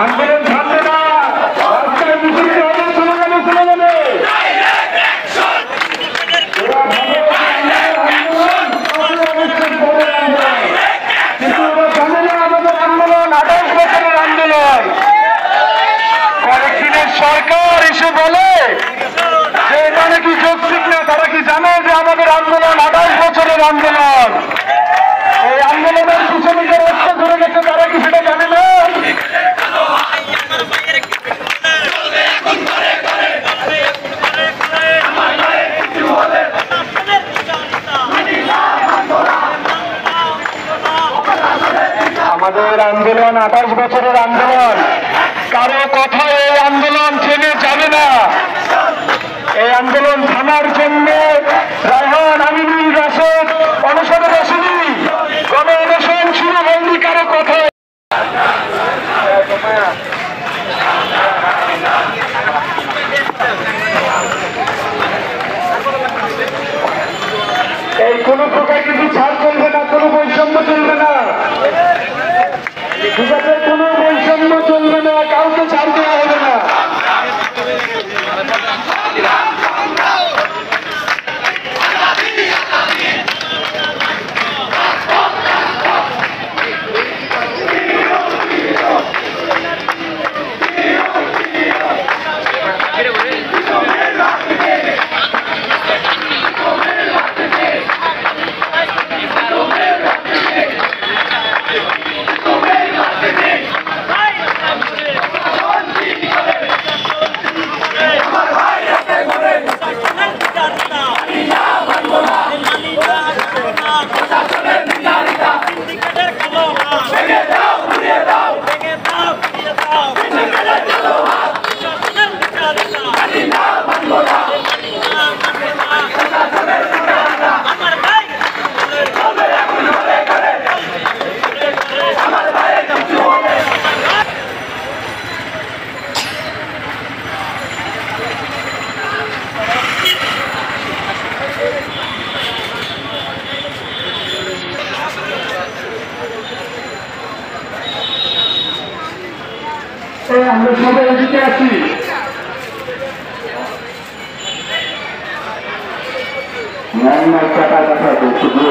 আন্দোলন থামবে না, রাস্তায় মিছিল হবে, স্লোগানে স্লোগানে। কিন্তু ওরা জানে না আমাদের আন্দোলন 28 বছরের আন্দোলন। কয়েকদিনের সরকার এসে বলে যে এটা নাকি যৌক্তিক না। তারা কি জানে যে আমাদের আন্দোলন 28 বছরের আন্দোলন? এই আন্দোলনের পিছনে যে রাস্তা ধরে গেছে তারা কি সেটা জানে না? আমাদের আন্দোলন 28 বছরের আন্দোলন। কারো কথায় এই আন্দোলন থেমে যাবে না। এই আন্দোলন থামার জন্য রায়হান, আমিনুল, রাশেদ অনশনে বসেনি, গণ অনশন শুরু হয়নি কারো কথায়। এই কোনো প্রকার কিন্তু ছাড় চলবে না, কোনো বৈষম্য চলবে না। ঠিক আছে, কোনো বৈষম্য চলবে না, কাউকে ছাড় দেওয়া হবে না। আমরা সবাই এদিকে আছি। টাকা কথা দিয়ে